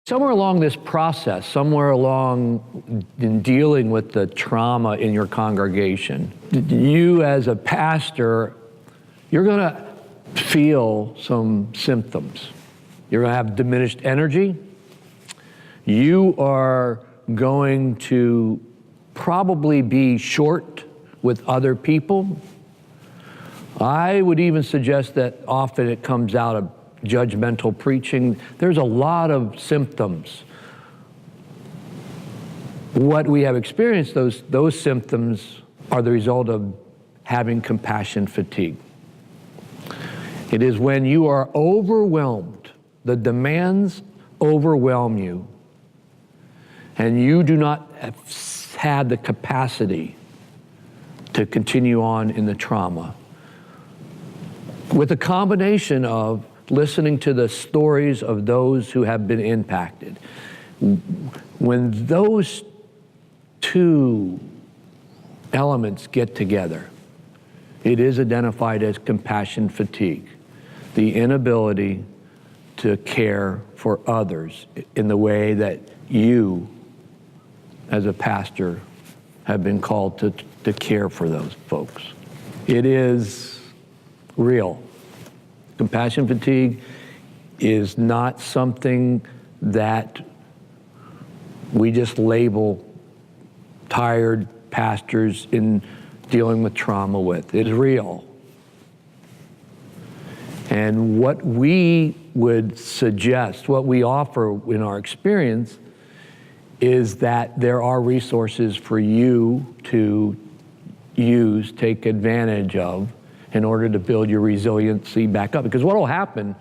Somewhere along this process, somewhere along in dealing with the trauma in your congregation, you as a pastor, you're going to feel some symptoms. You're going to have diminished energy. You are going to probably be short with other people. I would even suggest that often it comes out of judgmental preaching. There's a lot of symptoms. What we have experienced, those symptoms are the result of having compassion fatigue. It is when you are overwhelmed, the demands overwhelm you, and you do not have the capacity to continue on in the trauma. With a combination of listening to the stories of those who have been impacted. When those two elements get together, it is identified as compassion fatigue, the inability to care for others in the way that you, as a pastor, have been called to care for those folks. It is real. Compassion fatigue is not something that we just label tired pastors in dealing with trauma with. It is real. And what we would suggest, what we offer in our experience, is that there are resources for you to use, take advantage of, in order to build your resiliency back up. Because what will happen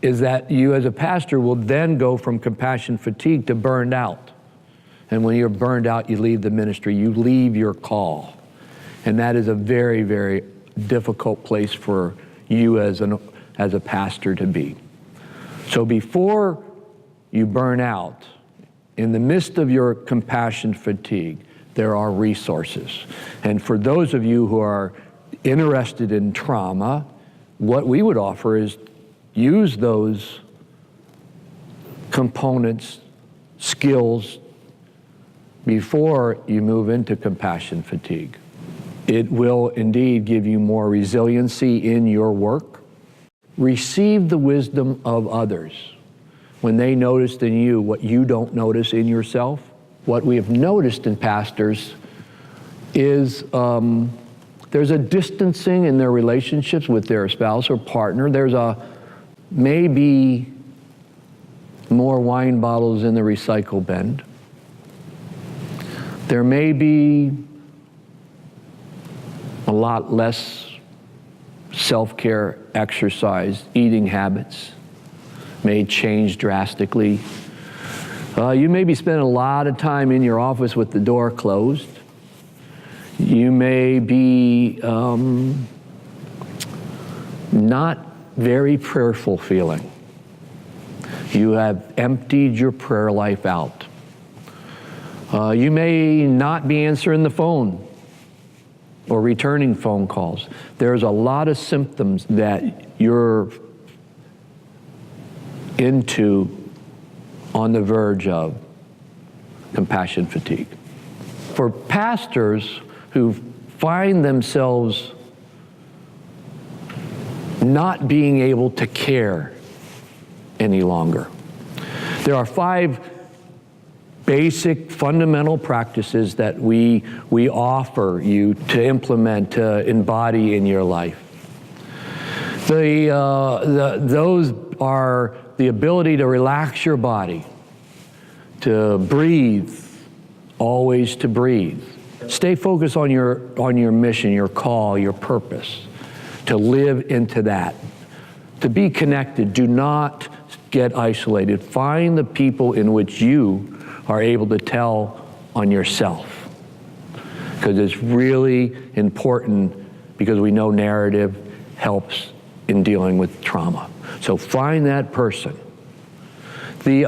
is that you as a pastor will then go from compassion fatigue to burned out. And when you're burned out, you leave the ministry, you leave your call. And that is a very, very difficult place for you as a pastor to be. So before you burn out, in the midst of your compassion fatigue, there are resources. And for those of you who are interested in trauma, what we would offer is use those components, skills, before you move into compassion fatigue. It will indeed give you more resiliency in your work. Receive the wisdom of others when they notice in you what you don't notice in yourself. What we have noticed in pastors is there's a distancing in their relationships with their spouse or partner. There's maybe more wine bottles in the recycle bin. There may be a lot less self-care, exercise, eating habits may change drastically. You may be spending a lot of time in your office with the door closed. You may be not very prayerful feeling. You have emptied your prayer life out. You may not be answering the phone or returning phone calls. There's a lot of symptoms that you're on the verge of compassion fatigue. For pastors who find themselves not being able to care any longer, there are 5 basic fundamental practices that we offer you to implement, to embody in your life. Those are the ability to relax your body, to breathe, always to breathe. Stay focused on your mission, your call, your purpose, to live into that. To be connected, do not get isolated. Find the people in which you are able to tell on yourself. Because it's really important, because we know narrative helps in dealing with trauma. So find that person. The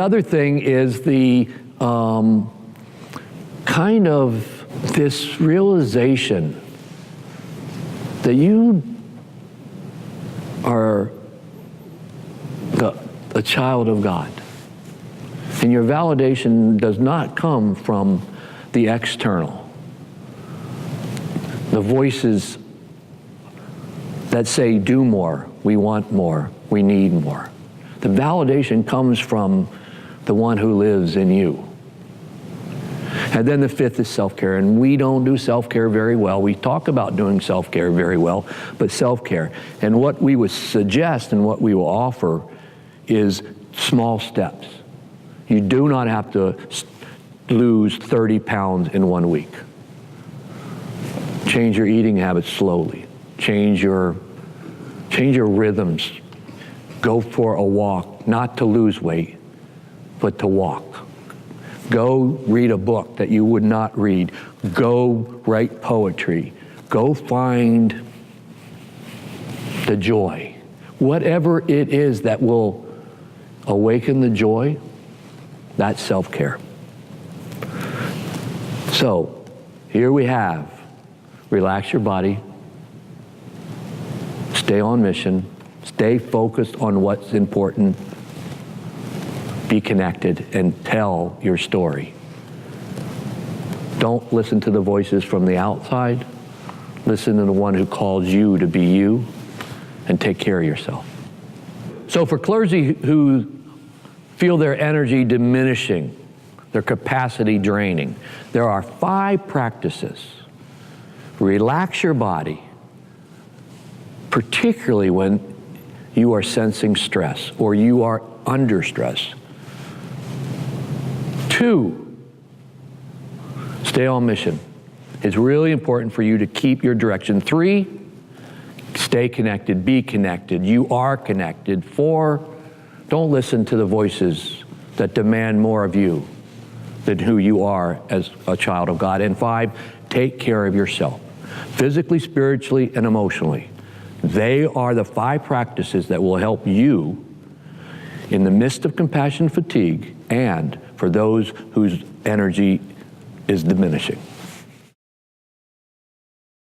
other thing is the kind of this realization that you are a child of God. And your validation does not come from the external. The voices that say, do more, we want more, we need more. The validation comes from the one who lives in you. And then the fifth is self-care, and we don't do self-care very well. We talk about doing self-care very well, but self-care. And what we would suggest and what we will offer is small steps. You do not have to lose 30 pounds in 1 week. Change your eating habits slowly. Change your rhythms. Go for a walk, not to lose weight, but to walk. Go read a book that you would not read. Go write poetry. Go find the joy. Whatever it is that will awaken the joy, that's self-care. So, here we have, relax your body, stay on mission, stay focused on what's important, be connected, and tell your story. Don't listen to the voices from the outside. Listen to the one who calls you to be you, and take care of yourself. So for clergy who feel their energy diminishing, their capacity draining, there are 5 practices. Relax your body, particularly when you are sensing stress or you are under stress. 2, stay on mission. It's really important for you to keep your direction. 3, stay connected, be connected. You are connected. 4, don't listen to the voices that demand more of you than who you are as a child of God. And 5, take care of yourself, physically, spiritually, and emotionally. They are the 5 practices that will help you in the midst of compassion fatigue and for those whose energy is diminishing.